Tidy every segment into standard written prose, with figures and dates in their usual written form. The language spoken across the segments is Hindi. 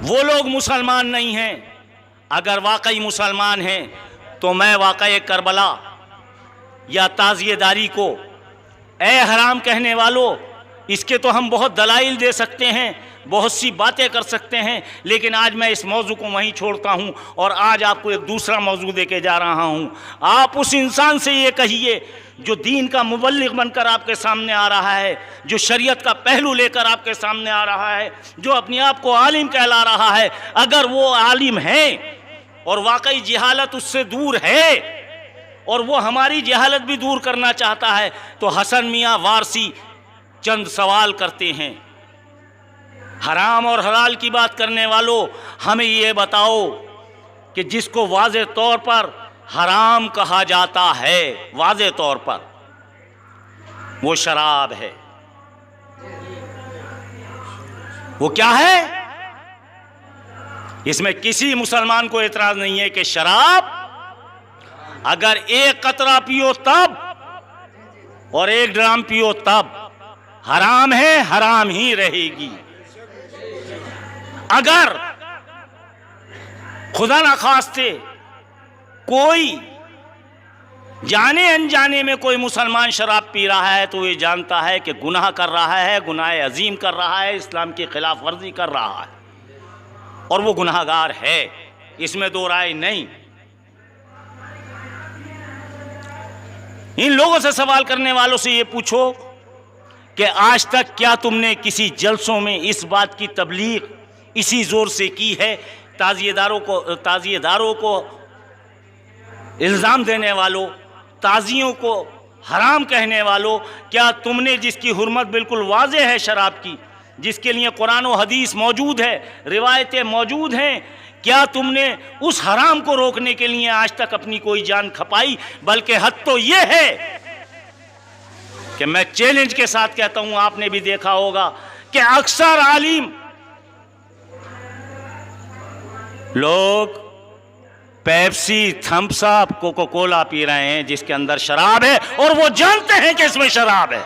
वो लोग मुसलमान नहीं हैं। अगर वाकई मुसलमान हैं तो मैं वाकई करबला या ताज़ियेदारी को ए हराम कहने वालों, इसके तो हम बहुत दलाइल दे सकते हैं, बहुत सी बातें कर सकते हैं, लेकिन आज मैं इस मौजू को वहीं छोड़ता हूं और आज आपको एक दूसरा मौजू दे के जा रहा हूं। आप उस इंसान से ये कहिए जो दीन का मुबल्लिग बनकर आपके सामने आ रहा है, जो शरीयत का पहलू लेकर आपके सामने आ रहा है, जो अपने आप को आलिम कहला रहा है, अगर वो आलिम है और वाकई जहालत उससे दूर है और वो हमारी जहालत भी दूर करना चाहता है, तो हसन मियाँ वारसी चंद सवाल करते हैं। हराम और हलाल की बात करने वालों, हमें ये बताओ कि जिसको वाज़े तौर पर हराम कहा जाता है, वाज़े तौर पर, वो शराब है। वो क्या है? इसमें किसी मुसलमान को एतराज नहीं है कि शराब अगर एक कतरा पियो तब और एक ड्राम पियो तब हराम है, हराम ही रहेगी। अगर खुदा ना खास्ते कोई जाने अनजाने में कोई मुसलमान शराब पी रहा है तो ये जानता है कि गुनाह कर रहा है, गुनाह अजीम कर रहा है, इस्लाम की खिलाफ वर्जी कर रहा है और वो गुनाहगार है, इसमें दो राय नहीं। इन लोगों से सवाल करने वालों से ये पूछो कि आज तक क्या तुमने किसी जलसों में इस बात की तबलीग इसी जोर से की है, ताज़ियेदारों को इल्ज़ाम देने वालों, ताज़ियों को हराम कहने वालों, क्या तुमने जिसकी हुर्मत बिल्कुल वाज़े है शराब की, जिसके लिए कुरान और हदीस मौजूद है, रिवायतें मौजूद हैं, क्या तुमने उस हराम को रोकने के लिए आज तक अपनी कोई जान खपाई? बल्कि हद तो ये है कि मैं चैलेंज के साथ कहता हूं, आपने भी देखा होगा कि अक्सर आलिम लोग Pepsi, Thums Up, Coca Cola पी रहे हैं जिसके अंदर शराब है और वो जानते हैं कि इसमें शराब है।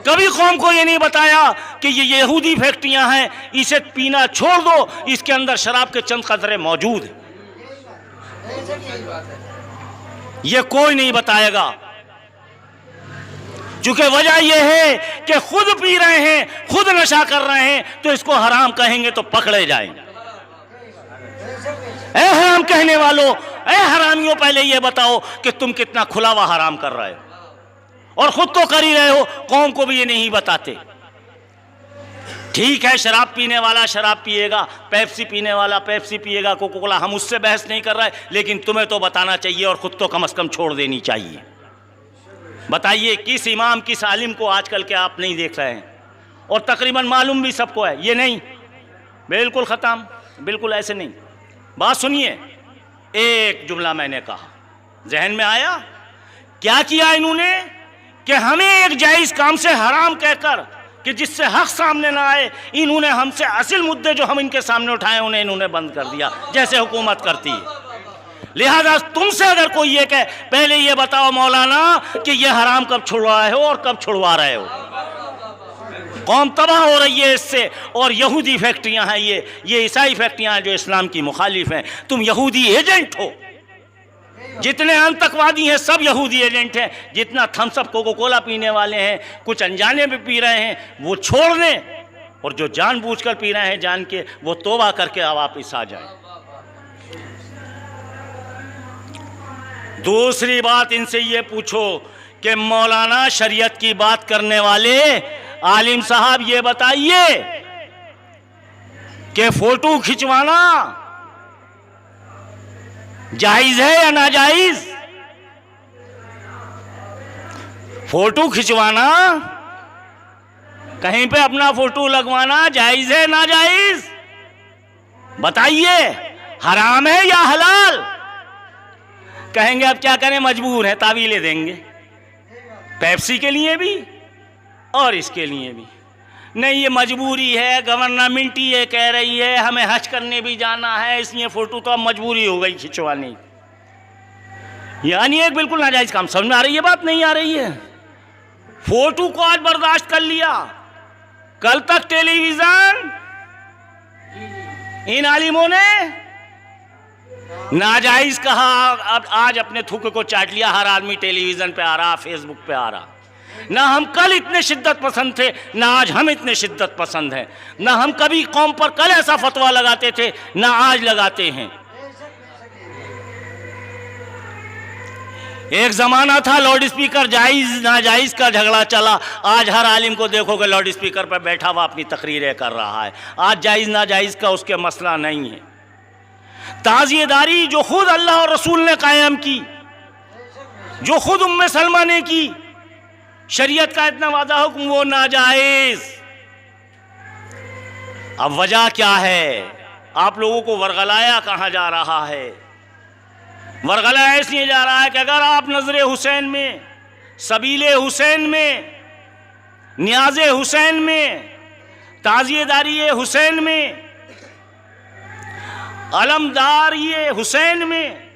कभी कौम को ये नहीं बताया कि ये यहूदी फैक्ट्रियां हैं, इसे पीना छोड़ दो, इसके अंदर शराब के चंद कतरे मौजूद हैं। ये कोई नहीं बताएगा, क्योंकि वजह यह है कि खुद पी रहे हैं, खुद नशा कर रहे हैं, तो इसको हराम कहेंगे तो पकड़े जाएंगे। ए हराम कहने वालों, ए हरामियों, पहले ये बताओ कि तुम कितना खुलावा हराम कर रहे हो, और खुद तो कर ही रहे हो, कौम को भी ये नहीं बताते। ठीक है, शराब पीने वाला शराब पिएगा, पेप्सी पीने वाला पेप्सी पिएगा, कोका कोला, हम उससे बहस नहीं कर रहे, लेकिन तुम्हें तो बताना चाहिए और खुद तो कम से कम छोड़ देनी चाहिए। बताइए किस इमाम, किस आलिम को आजकल के आप नहीं देख रहे हैं? और तकरीबन मालूम भी सबको है, ये नहीं बिल्कुल ख़त्म, बिल्कुल ऐसे नहीं। बात सुनिए, एक जुमला मैंने कहा, जहन में आया, क्या किया इन्होंने कि हमें एक जायज़ काम से हराम कहकर कि जिससे हक सामने ना आए, इन्होंने हमसे असल मुद्दे जो हम इनके सामने उठाए उन्हें इन्होंने बंद कर दिया, जैसे हुकूमत करती है। लिहाजा तुमसे अगर कोई ये कहे, पहले ये बताओ मौलाना कि ये हराम कब छुड़वाए हो और कब छुड़वा रहे हो? कौम तबाह हो रही है इससे, और यहूदी फैक्ट्रियां हैं, ये ईसाई फैक्ट्रियां हैं जो इस्लाम की मुखालिफ हैं। तुम यहूदी एजेंट हो, जितने आतंकवादी हैं सब यहूदी एजेंट हैं। जितना थम्स अप, कोका कोला पीने वाले हैं, कुछ अनजाने में पी रहे हैं, वो छोड़ दें, और जो जानबूझकर पी रहे हैं जान के, वो तौबा करके वापस आ जाए। दूसरी बात, इनसे ये पूछो कि मौलाना शरीयत की बात करने वाले आलिम साहब, ये बताइए कि फोटो खिंचवाना जायज है या नाजायज? फोटो खिंचवाना, कहीं पे अपना फोटो लगवाना जायज है नाजायज? बताइए, हराम है या हलाल? कहेंगे अब क्या करें, मजबूर है, तावीलें देंगे, पेप्सी के लिए भी और इसके लिए भी। नहीं, ये मजबूरी है, गवर्नमेंट ही ये कह रही है, हमें हज करने भी जाना है, इसलिए फ़ोटो तो अब मजबूरी हो गई खिंचवाने। यानी एक बिल्कुल नाजायज़ काम। समझ में आ रही है बात? नहीं आ रही है? फ़ोटो को आज बर्दाश्त कर लिया, कल तक टेलीविज़न इन आलिमों ने नाजायज कहा, अब आज अपने थूक को चाट लिया। हर आदमी टेलीविजन पे आ रहा, फेसबुक पे आ रहा। ना हम कल इतने शिद्दत पसंद थे, ना आज हम इतने शिद्दत पसंद हैं। ना हम कभी कौम पर कल ऐसा फतवा लगाते थे, ना आज लगाते हैं। एक जमाना था लाउड स्पीकर जायज नाजायज का झगड़ा चला। आज हर आलिम को देखोगे लाउड स्पीकर पर बैठा हुआ अपनी तकरीरें कर रहा है। आज जायज नाजायज का उसके मसला नहीं है। ताज़ियेदारी जो खुद अल्लाह और रसूल ने कायम की, जो खुद उम्मे सलमा ने की, शरीयत का इतना वादा हुक्म, वो नाजायज। अब वजह क्या है? आप लोगों को वरगलाया कहाँ जा रहा है? वरगलाया इसलिए जा रहा है कि अगर आप नजरे हुसैन में, सबीले हुसैन में, न्याज़े हुसैन में, ताज़ियेदारी हुसैन में, अलमदारी हुसैन में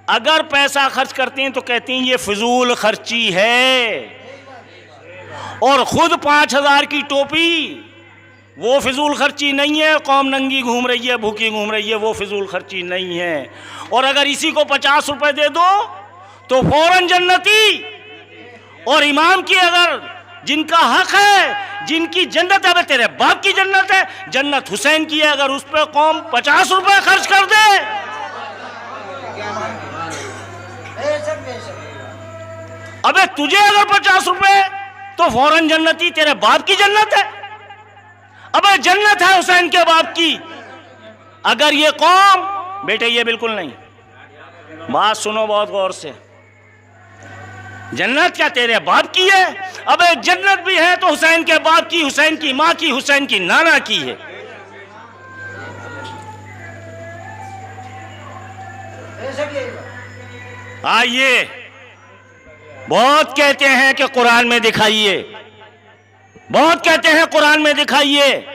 अगर पैसा खर्च करते हैं तो कहते हैं ये फिजूल खर्ची है। और खुद 5,000 की टोपी वो फिजूल खर्ची नहीं है। कौम नंगी घूम रही है, भूखी घूम रही है, वो फिजूल खर्ची नहीं है। और अगर इसी को 50 रुपए दे दो तो फौरन जन्नती। और इमाम की अगर जिनका हक है, जिनकी जन्नत है, तेरे बाप की जन्नत है, जन्नत हुसैन की है, अगर उस पर कौम 50 रुपए खर्च कर दे, अबे तुझे अगर 50 रुपए तो फौरन जन्नती, तेरे बाप की जन्नत है। अबे जन्नत है हुसैन के बाप की। अगर ये कौम, बेटे ये बिल्कुल नहीं, बात सुनो बहुत गौर से, जन्नत क्या तेरे बाप की है? अबे जन्नत भी है तो हुसैन के बाप की, हुसैन की मां की, हुसैन की नाना की है। आइए, बहुत कहते हैं कि कुरान में दिखाइए, बहुत कहते हैं कुरान में दिखाइए।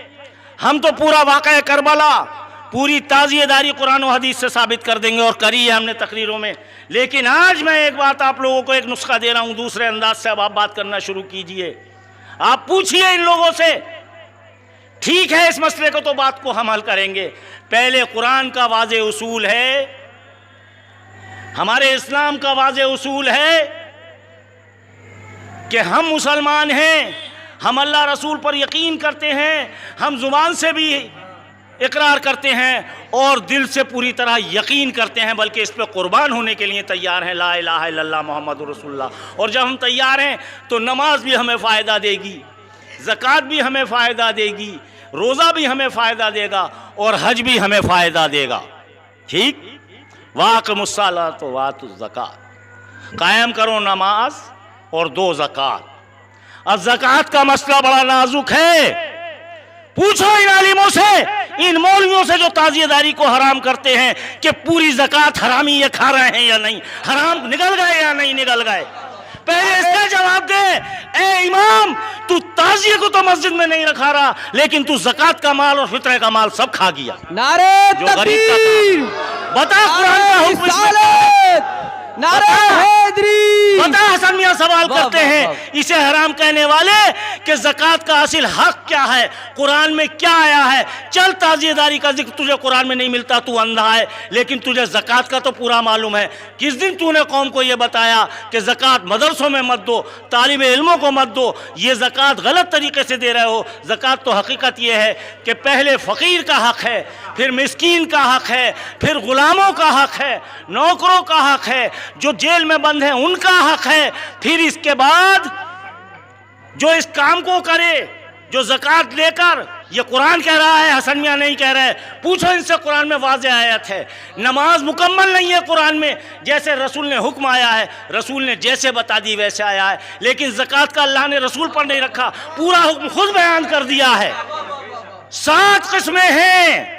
हम तो पूरा वाक़या करबला, पूरी ताज़ियेदारी कुरान और हदीस से साबित कर देंगे, और करी है हमने तकरीरों में। लेकिन आज मैं एक बात आप लोगों को, एक नुस्खा दे रहा हूं दूसरे अंदाज से। अब आप बात करना शुरू कीजिए, आप पूछिए इन लोगों से। ठीक है, इस मसले को तो बात को हम हल करेंगे। पहले कुरान का वाज़े उसूल है, हमारे इस्लाम का वाज़े उसूल है कि हम मुसलमान हैं, हम अल्लाह रसूल पर यकीन करते हैं, हम ज़ुबान से भी इकरार करते हैं और दिल से पूरी तरह यकीन करते हैं, बल्कि इस पर कुर्बान होने के लिए तैयार हैं, ला इलाहा इल्लल्लाह मुहम्मदुर रसूलुल्लाह। और जब हम तैयार हैं तो नमाज भी हमें फ़ायदा देगी, ज़कात भी हमें फ़ायदा देगी, रोज़ा भी हमें फ़ायदा देगा, और हज भी हमें फ़ायदा देगा। ठीक, वाक़िमुस्सलात वातुज़्ज़कात, कायम करो नमाज और दो ज़कात। अब ज़कात का मसला बड़ा नाजुक है। पूछो इन आलिमों से, इन मौलवियों से जो ताज़ियेदारी को हराम करते हैं कि पूरी ज़कात हरामी ये खा रहे हैं या नहीं, हराम निकल गए या नहीं निकल गए। पहले इसका जवाब दे। ए इमाम, तू ताज़िये को तो मस्जिद में नहीं रखा रहा, लेकिन तू ज़कात का माल और फित्रे का माल सब खा गया। नारे तकबीर, बता कुरान का हुक्म, नारे हैदरी। बता, हसन मियां सवाल करते हैं इसे हराम कहने वाले कि ज़कात का असल हक क्या है, कुरान में क्या आया है। चल, ताज़ियेदारी का जिक्र तुझे कुरान में नहीं मिलता, तू अंधा है, लेकिन तुझे ज़कात का तो पूरा मालूम है। किस दिन तूने कौम को यह बताया कि ज़कात मदरसों में मत दो, तालिब इल्मों को मत दो, ये ज़कात गलत तरीके से दे रहे हो। ज़कात तो हकीकत यह है कि पहले फ़कीर का हक है, फिर मिस्कीन का हक है, फिर ग़ुलामों का हक है, नौकरों का हक है, जो जेल में बंद हैं उनका हक है, फिर इसके बाद जो इस काम को करे, जो ज़कात लेकर, ये कुरान कह रहा है, हसन मियां नहीं कह रहे। पूछो इनसे, कुरान में वाज़ेह आयत है। नमाज मुकम्मल नहीं है कुरान में, जैसे रसूल ने हुक्म आया है, रसूल ने जैसे बता दी वैसे आया है, लेकिन ज़कात का अल्लाह ने रसूल पर नहीं रखा, पूरा हुक्म खुद बयान कर दिया है। 7 किस्में हैं,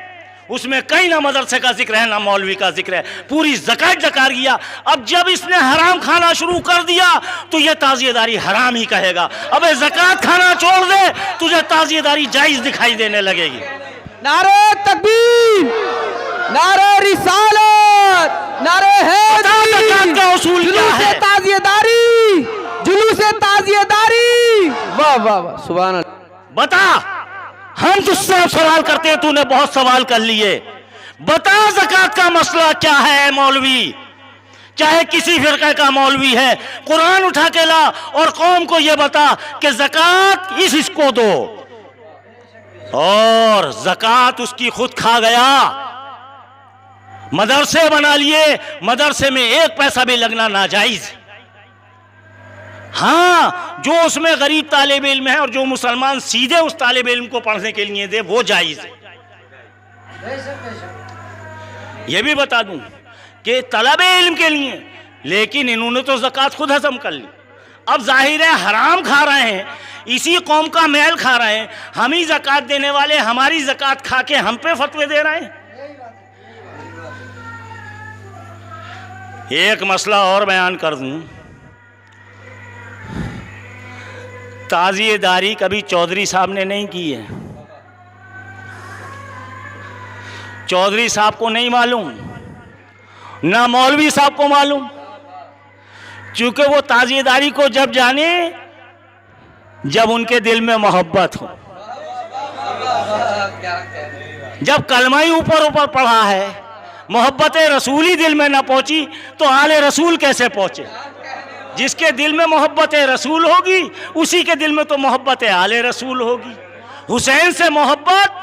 उसमें कहीं ना मदरसे का जिक्र है ना मौलवी का जिक्र है, पूरी ज़कात ज़कार किया। अब जब इसने हराम खाना शुरू कर दिया तो यह ताज़ियेदारी हराम ही कहेगा। अबे ज़कात खाना छोड़ दे, तुझे ताज़ियेदारी जायज़ दिखाई देने लगेगी। नारे तकबीर, नारे रिसालत, नारे हैदरी। ज़कात का उसूल क्या है? ताज़ियेदारी, जुलूस ताज़ियेदारी। वाह वाह वाह, सुभान अल्लाह। बता, हम तुझसे अब सवाल करते हैं, तूने बहुत सवाल कर लिए, बता ज़कात का मसला क्या है मौलवी, चाहे किसी फिरके का मौलवी है, कुरान उठा के ला और कौम को यह बता कि ज़कात इसको दो, और ज़कात उसकी खुद खा गया। मदरसे बना लिए, मदरसे में एक पैसा भी लगना नाजायज। हाँ, जो उसमें गरीब तालिब इल्म है और जो मुसलमान सीधे उस तालिब इल्म को पढ़ने के लिए दे वो जायज है। ये भी बता दूं कि तलब इल्म के लिए, लेकिन इन्होंने तो ज़कात खुद हजम कर ली। अब जाहिर है हराम खा रहे हैं, इसी कौम का मैल खा रहे हैं, हम ही ज़कात देने वाले हमारी ज़कात खा के हम पे फतवे दे रहे हैं। एक मसला और बयान कर दूं, ताज़िएदारी कभी चौधरी साहब ने नहीं की है। चौधरी साहब को नहीं मालूम, ना मौलवी साहब को मालूम, क्योंकि वो ताज़िएदारी को जब जाने जब उनके दिल में मोहब्बत हो। जब कलमा ही ऊपर ऊपर पढ़ा है, मोहब्बत रसूल ही दिल में ना पहुंची तो आले रसूल कैसे पहुंचे। जिसके दिल में मोहब्बत रसूल होगी उसी के दिल में तो मोहब्बत आले रसूल होगी। हुसैन से मोहब्बत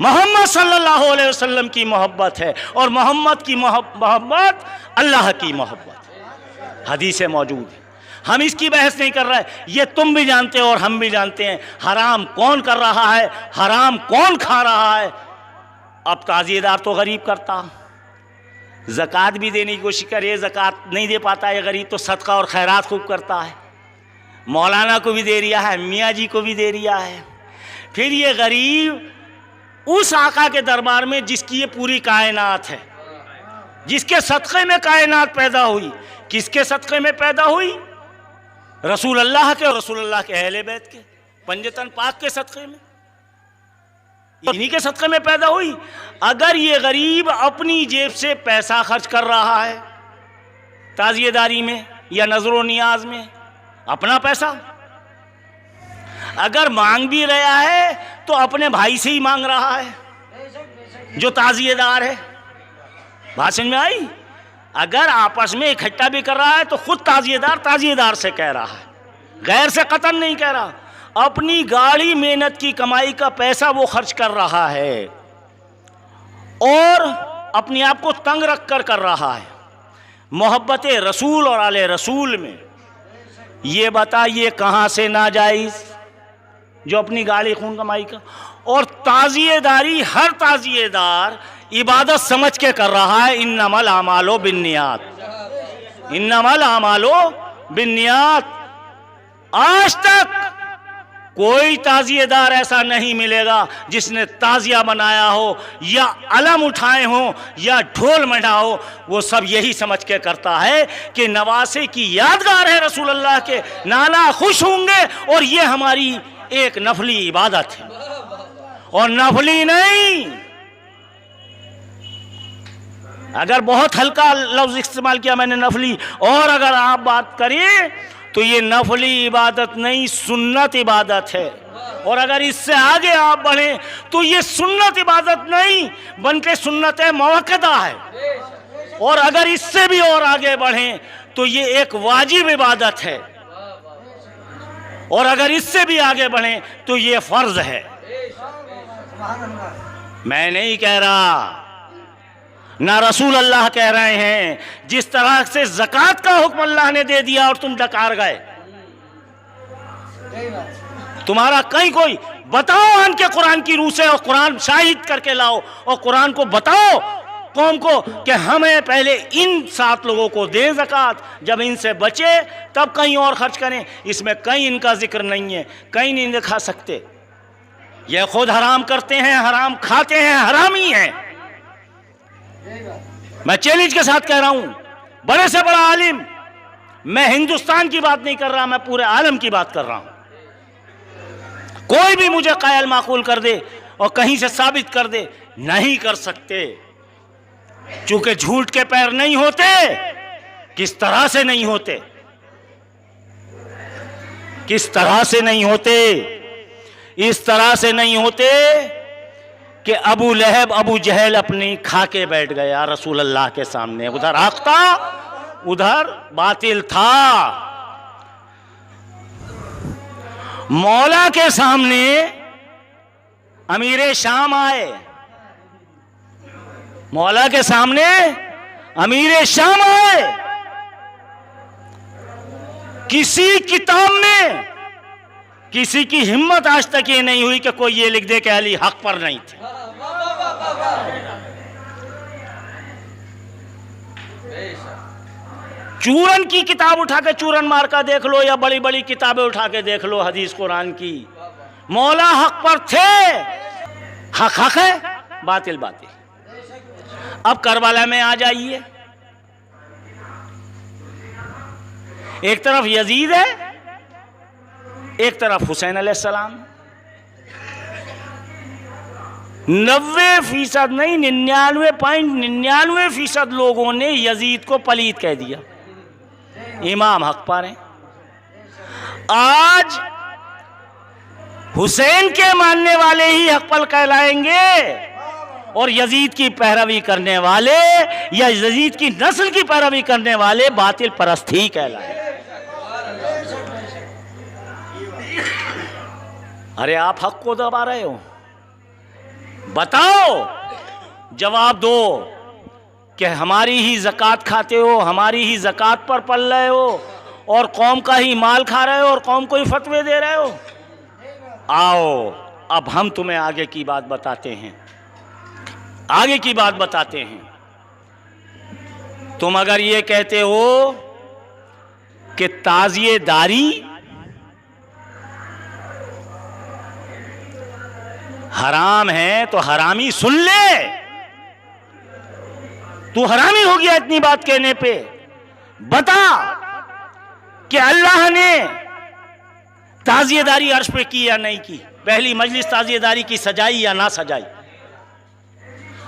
मोहम्मद सल्लल्लाहु अलैहि वसल्लम की मोहब्बत है, और मोहम्मद की मोहब्बत अल्लाह की मोहब्बत हदीस में मौजूद है। हम इसकी बहस नहीं कर रहे, ये तुम भी जानते हो और हम भी जानते हैं हराम कौन कर रहा है, हराम कौन खा रहा है। अब ताज़िएदार तो गरीब करता, ज़कात भी देने की कोशिश करे, ज़कात नहीं दे पाता है गरीब, तो सदका और खैरात खूब करता है, मौलाना को भी दे रिया है, मियाँ जी को भी दे रिया है। फिर ये गरीब उस आका के दरबार में जिसकी ये पूरी कायनात है, जिसके सदक़े में कायनात पैदा हुई, किसके सदक़े में पैदा हुई? रसूल अल्लाह के और रसूल अल्लाह के अहले बैत के पंजतन पाक के सदक़े में, इन्हीं के सदक़े में पैदा हुई। अगर ये गरीब अपनी जेब से पैसा खर्च कर रहा है ताज़िएदारी में या नज़रो नियाज में, अपना पैसा, अगर मांग भी रहा है तो अपने भाई से ही मांग रहा है जो ताज़िएदार है। बात समझ में आई? अगर आपस में इकट्ठा भी कर रहा है तो खुद ताज़िएदार से कह रहा है, गैर से कतन नहीं कह रहा। अपनी गाड़ी मेहनत की कमाई का पैसा वो खर्च कर रहा है और अपने आप को तंग रख कर रहा है। मोहब्बत रसूल और आले रसूल में ये बताइए कहाँ से नाजायज़ जो अपनी गाड़ी खून कमाई का। और ताज़िएदारी हर ताज़िएदार इबादत समझ के कर रहा है। इन्नमल आमालो बिन्नियात, इन्नमल आमालो बिन्नियात। आज तक कोई ताज़िएदार ऐसा नहीं मिलेगा जिसने ताज़िया बनाया हो या अलम उठाए हो या ढोल मंडा हो। वो सब यही समझ के करता है कि नवासे की यादगार है रसूल अल्लाह के, नाना खुश होंगे और ये हमारी एक नफली इबादत है। और नफली नहीं, अगर बहुत हल्का लफ्ज़ इस्तेमाल किया मैंने नफली, और अगर आप बात करें तो ये नफली इबादत नहीं, सुन्नत इबादत है। और अगर इससे आगे आप बढ़ें तो ये सुन्नत इबादत नहीं बल्कि सुन्नत मुअक्कदा है। और अगर इससे भी और आगे बढ़ें तो ये एक वाजिब इबादत है। और अगर इससे भी आगे बढ़ें तो ये फ़र्ज़ है। मैं नहीं कह रहा, ना रसूल अल्लाह कह रहे हैं। जिस तरह से ज़कात का हुक्म अल्लाह ने दे दिया और तुम डकार गए, तुम्हारा कहीं कोई बताओ आन के कुरान की रूह से, और कुरान शाहिद करके लाओ और कुरान को बताओ कौम को कि हमें पहले इन 7 लोगों को दें ज़कात, जब इनसे बचे तब कहीं और खर्च करें। इसमें कहीं इनका जिक्र नहीं है, कहीं नहीं दिखा सकते। ये खुद हराम करते हैं, हराम खाते हैं, हरामी हैं। मैं चैलेंज के साथ कह रहा हूं, बड़े से बड़ा आलिम, मैं हिंदुस्तान की बात नहीं कर रहा, मैं पूरे आलम की बात कर रहा हूं। कोई भी मुझे कायल माकूल कर दे और कहीं से साबित कर दे, नहीं कर सकते, चूंकि झूठ के पैर नहीं होते। किस तरह से नहीं होते, किस तरह से नहीं होते? इस तरह से नहीं होते कि अबू लहब अबू जहल अपनी खाके बैठ गया रसूल अल्लाह के सामने, उधर हक था उधर बातिल था। मौला के सामने अमीर शाम आए, मौला के सामने अमीर शाम आए। किसी किताब में किसी की हिम्मत आज तक ये नहीं हुई कि कोई ये लिख दे कि अली हक पर नहीं थे। चूरन की किताब उठा के चूरन मार का देख लो या बड़ी बड़ी किताबें उठा के देख लो हदीस कुरान की, मौला हक पर थे। हक हक है, बातिल बातिल। अब करबला में आ जाइए, एक तरफ यजीद है, एक तरफ हुसैन अलैहिस्सलाम। 90% नहीं 99.99% लोगों ने यजीद को पलीत कह दिया। इमाम हक पर हैं। आज हुसैन के मानने वाले ही हक पर कहलाएंगे और यजीद की पैरवी करने वाले या यजीद की नस्ल की पैरवी करने वाले बातिल परस्त ही कहलाएंगे। अरे आप हक को दबा रहे हो, बताओ, जवाब दो कि हमारी ही ज़कात खाते हो, हमारी ही ज़कात पर पल रहे हो और कौम का ही माल खा रहे हो और कौम को ही फतवे दे रहे हो। आओ अब हम तुम्हें आगे की बात बताते हैं, आगे की बात बताते हैं। तुम अगर ये कहते हो कि ताज़िएदारी हराम है तो हरामी सुन ले। तू हरामी हो गया इतनी बात कहने पे। बता कि अल्लाह ने ताज़िएदारी अर्श पे की या नहीं की, पहली मजलिस ताज़िएदारी की सजाई या ना सजाई।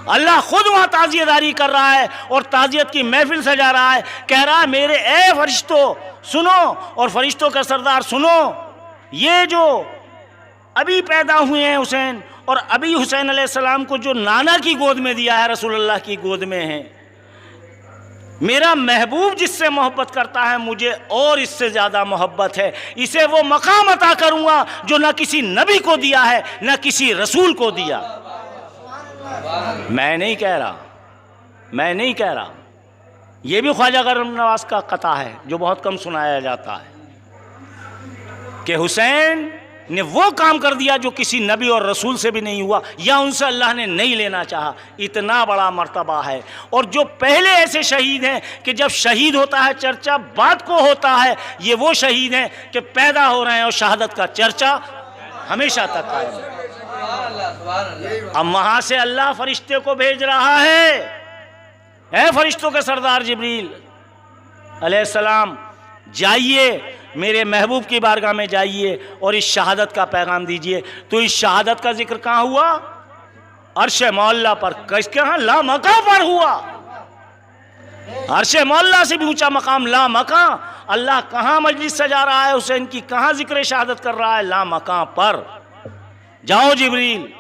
अल्लाह खुद वहां ताज़िएदारी कर रहा है और ताज़ियत की महफिल सजा रहा है, कह रहा है मेरे ए फरिश्तों सुनो, और फरिश्तों का सरदार सुनो, ये जो अभी पैदा हुए हैं हुसैन, और अभी हुसैन अलैहिस्सलाम को जो नाना की गोद में दिया है, रसूलुल्लाह की गोद में है, मेरा महबूब जिससे मोहब्बत करता है मुझे और इससे ज़्यादा मोहब्बत है। इसे वो मकाम अता करूँगा जो ना किसी नबी को दिया है ना किसी रसूल को दिया। मैं नहीं कह रहा, मैं नहीं कह रहा, ये भी ख्वाजा गरम नवाज का कता है जो बहुत कम सुनाया जाता है कि हुसैन ने वो काम कर दिया जो किसी नबी और रसूल से भी नहीं हुआ या उनसे अल्लाह ने नहीं लेना चाहा। इतना बड़ा मर्तबा है। और जो पहले ऐसे शहीद हैं कि जब शहीद होता है चर्चा बाद को होता है, ये वो शहीद हैं कि पैदा हो रहे हैं और शहादत का चर्चा हमेशा तक कायम है। अब वहां से अल्लाह फरिश्ते को भेज रहा है, ऐ फरिश्तों के सरदार जिब्रील अलैहिस्सलाम, जाइए मेरे महबूब की बारगाह में जाइए और इस शहादत का पैगाम दीजिए। तो इस शहादत का जिक्र कहाँ हुआ? अर्श मौला पर, किसके यहाँ? ला मका पर हुआ। अर्श मौला से भी ऊंचा मकाम ला मका। अल्लाह कहाँ मजलिस सजा रहा है हुसैन की, कहाँ जिक्र शहादत कर रहा है? ला मका पर। जाओ जिब्रील।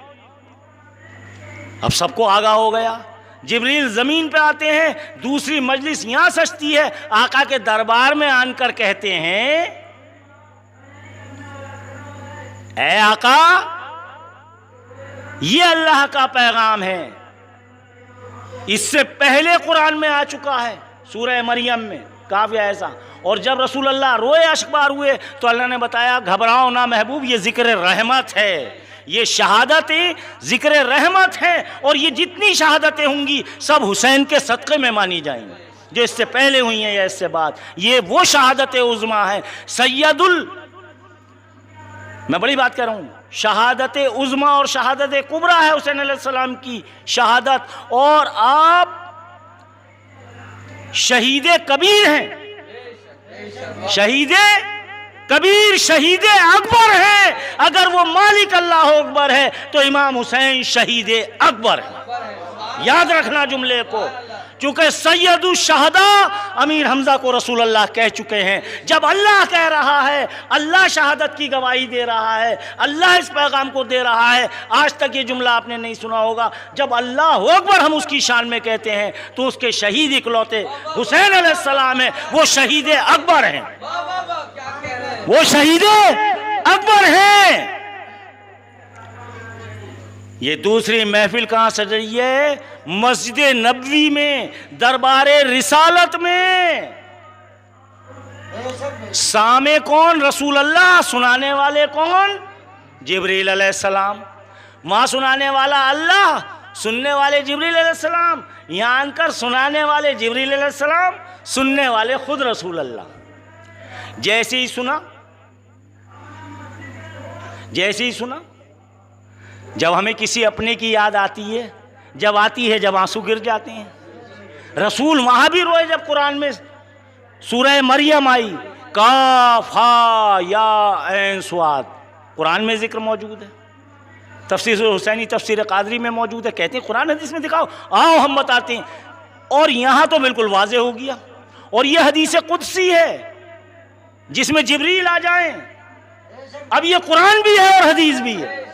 अब सबको आगाह हो गया। जिब्रील जमीन पे आते हैं, दूसरी मजलिस यहां सजती है, आका के दरबार में आकर कहते हैं, ऐ आका ये अल्लाह का पैगाम है, इससे पहले कुरान में आ चुका है सूरह मरियम में, काफी ऐसा। और जब रसूल अल्लाह रोए अशकबार हुए तो अल्लाह ने बताया घबराओ ना महबूब, ये जिक्र रहमत है, ये शहादतें जिक्र रहमत है, और ये जितनी शहादतें होंगी सब हुसैन के सदक़े में मानी जाएंगी, जो इससे पहले हुई हैं या इससे बाद। ये वो शहादत उज़्मा है, सैयदुल, मैं बड़ी बात कर रहा हूँ, शहादत उज़्मा और शहादत कुबरा है हुसैन अलैहिस्सलाम की शहादत। और आप शहीद कबीर हैं, शहीद कबीर, शहीद अकबर है। अगर वो मालिक अल्लाह अकबर है तो इमाम हुसैन शहीद अकबर है। याद रखना जुमले को, चूंकि सैयदु शहदा अमीर हमजा को रसूल अल्लाह कह चुके हैं। जब अल्लाह कह रहा है, अल्लाह शहादत की गवाही दे रहा है, अल्लाह इस पैगाम को दे रहा है। आज तक ये जुमला आपने नहीं सुना होगा, जब अल्लाह अकबर हम उसकी शान में कहते हैं तो उसके शहीद इकलौते हुसैन अलैहिस्सलाम है, वो शहीद अकबर हैं, वो शहीद अकबर हैं। ये दूसरी महफिल कहाँ सज रही है? मस्जिद नबवी में, दरबारे रिसालत में। सामे कौन? रसूल अल्लाह। सुनाने वाले कौन? जिब्रील अलैहिस्सलाम। वहाँ सुनाने वाला अल्लाह, सुनने वाले जिब्रील अलैहिस्सलाम। यहाँ आकर सुनाने वाले जिब्रील अलैहिस्सलाम, सुनने वाले खुद रसूल अल्लाह। जैसे ही सुना, जैसे ही सुना, जब हमें किसी अपने की याद आती है, जब आती है, जब आंसू गिर जाते हैं। रसूल वहाँ भी रोए जब कुरान में सूरह मरियम आई, काफ हा या ऐन स्वाद, कुरान में जिक्र मौजूद है। तफसीर हुसैनी, तफसीर कादरी में मौजूद है। कहते हैं कुरान हदीस में दिखाओ, आओ हम बताते हैं। और यहाँ तो बिल्कुल वाज़ेह हो गया। और यह हदीस कुदसी है जिसमें जिब्रील आ जाएं। अब ये कुरान भी है और हदीस भी है।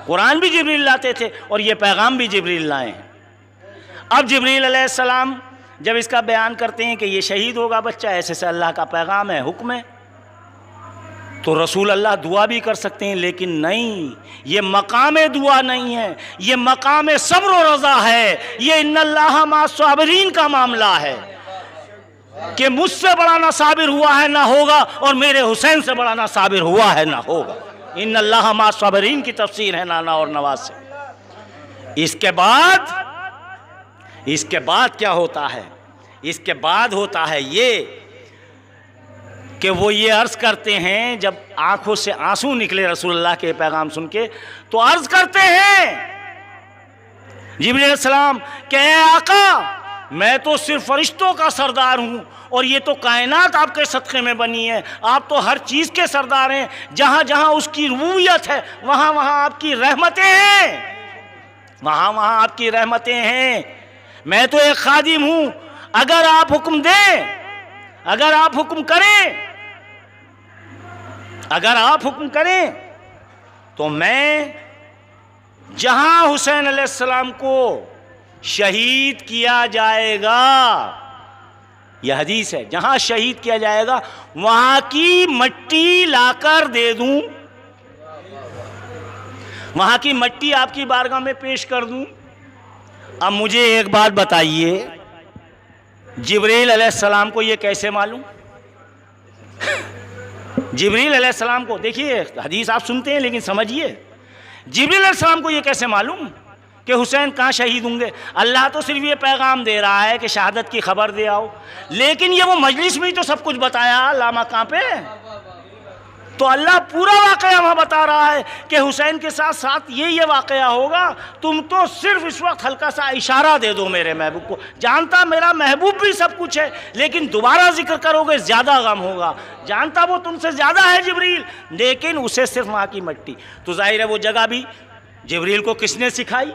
कुरान भी जिब्रील लाते थे और ये पैगाम भी जिब्रील लाए हैं। अब जिब्रील अलैहिस्सलाम जब इसका बयान करते हैं कि ये शहीद होगा बच्चा, ऐसे से अल्लाह का पैगाम है, हुक्म है, तो रसूल अल्लाह दुआ भी कर सकते हैं। लेकिन नहीं, ये मकाम दुआ नहीं है, ये मकाम सब्र और रज़ा है। ये इन्नल्लाह मास्साबिरीन का मामला है कि मुझसे बड़ा ना साबिर हुआ है ना होगा, और मेरे हुसैन से बड़ा ना साबिर हुआ है ना होगा। इन्नल्लाह मास्साबिरीन की तफसीर है नाना और नवाज से। इसके बाद क्या होता है? इसके बाद होता है ये कि वो ये अर्ज़ करते हैं, जब आंखों से आंसू निकले रसूलुल्लाह के पैगाम सुन के, तो अर्ज़ करते हैं जिब्रील अलैहिस्सलाम कि ऐ आका, मैं तो सिर्फ फरिश्तों का सरदार हूँ और ये तो कायनात आपके सदक़े में बनी है। आप तो हर चीज़ के सरदार हैं। जहाँ जहाँ उसकी रुबूबियत है, वहाँ वहाँ आपकी रहमतें हैं, वहाँ वहाँ आपकी रहमतें हैं। मैं तो एक खादिम हूँ। अगर आप हुक्म दें, अगर आप हुक्म करें, अगर आप हुक्म करें, तो मैं जहाँ हुसैन अलैहिस्सलाम को शहीद किया जाएगा, यह हदीस है, जहां शहीद किया जाएगा वहां की मट्टी लाकर दे दूं, वहां की मट्टी आपकी बारगाह में पेश कर दूं। अब मुझे एक बात बताइए, जिब्रील अलैहिस्सलाम को यह कैसे मालूम? जिब्रील अलैहिस्सलाम को, देखिए हदीस आप सुनते हैं लेकिन समझिए, जिब्रील अलैहिस्सलाम को यह कैसे मालूम कि हुसैन कहाँ शहीद होंगे? अल्लाह तो सिर्फ ये पैगाम दे रहा है कि शहादत की खबर दे आओ, लेकिन ये वो मजलिस में ही तो सब कुछ बताया लामा कहाँ पे। तो अल्लाह पूरा वाकया वहाँ बता रहा है कि हुसैन के साथ साथ ये वाकया होगा। तुम तो सिर्फ इस वक्त हल्का सा इशारा दे दो मेरे महबूब को। जानता मेरा महबूब भी सब कुछ है, लेकिन दोबारा जिक्र करोगे ज़्यादा गम होगा। जानता वो तुमसे ज़्यादा है जिब्रील, लेकिन उसे सिर्फ वहाँ की मट्टी। तो जाहिर है वो जगह भी जिब्रील को किसने सिखाई?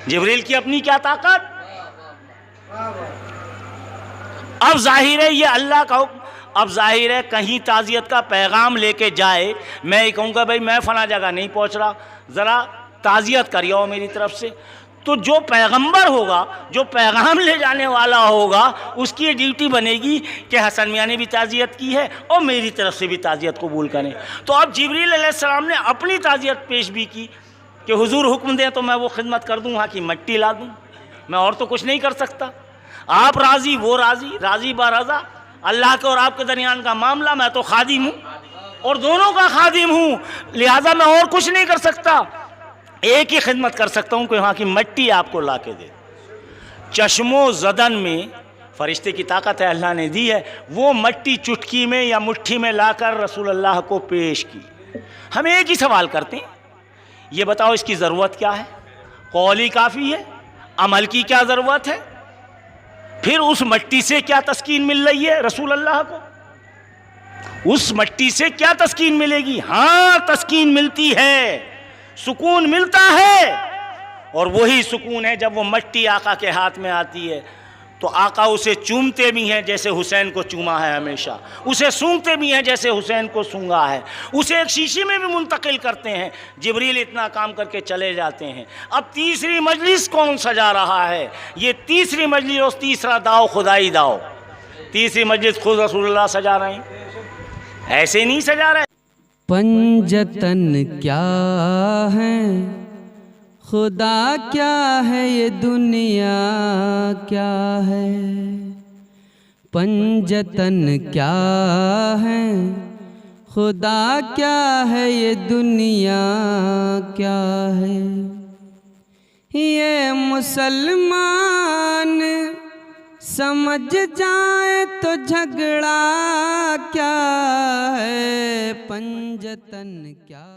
जिब्रील की अपनी क्या ताकत। अब जाहिर है ये अल्लाह का हुक्म। अब जाहिर है कहीं ताज़ियत का पैगाम लेके जाए, मैं ये कहूँगा भाई मैं फला जगह नहीं पहुँच रहा, ज़रा ताज़ियत करिए मेरी तरफ से। तो जो पैगंबर होगा, जो पैगाम ले जाने वाला होगा, उसकी ये ड्यूटी बनेगी कि हसन मियाँ ने भी ताज़ियत की है और मेरी तरफ से भी ताज़ियत कबूल करें। तो अब जिब्रील अलैहिस्सलाम ने अपनी ताज़ियत पेश भी की कि हुजूर हुक्म दें तो मैं वो खिदमत कर दूँ, वहाँ की मट्टी ला दूँ, मैं और तो कुछ नहीं कर सकता। आप राज़ी, वो राज़ी, राज़ी बा रज़ा, अल्लाह के और आपके दरमियान का मामला। मैं तो खादिम हूँ और दोनों का खादिम हूँ, लिहाजा मैं और कुछ नहीं कर सकता। एक ही खिदमत कर सकता हूँ कि वहाँ की मट्टी आपको ला के दे। चश्मो ज़दन में फरिश्ते की ताकत है, अल्लाह ने दी है। वो मट्टी चुटकी में या मुट्ठी में लाकर रसूल अल्लाह को पेश की। हम एक ही सवाल करते हैं, ये बताओ इसकी ज़रूरत क्या है? कौली काफ़ी है, अमल की क्या ज़रूरत है? फिर उस मट्टी से क्या तस्कीन मिल रही है रसूल अल्लाह को? उस मट्टी से क्या तस्कीन मिलेगी? हाँ, तस्कीन मिलती है, सुकून मिलता है। और वही सुकून है जब वो मट्टी आका के हाथ में आती है तो आका उसे चूमते भी हैं जैसे हुसैन को चूमा है हमेशा, उसे सूंघते भी हैं जैसे हुसैन को सूंघा है, उसे एक शीशी में भी मुंतकिल करते हैं। जिब्रील इतना काम करके चले जाते हैं। अब तीसरी मजलिस कौन सजा रहा है? ये तीसरी मजलिस और तीसरा दाव खुदाई दाव। तीसरी मजलिस खुद रसूलुल्लाह सजा रहे हैं, ऐसे नहीं सजा रहे। पंजतन क्या है, खुदा क्या है, ये दुनिया क्या है। पंजतन क्या है, खुदा क्या है, ये दुनिया क्या है। ये मुसलमान समझ जाए तो झगड़ा क्या है। पंजतन क्या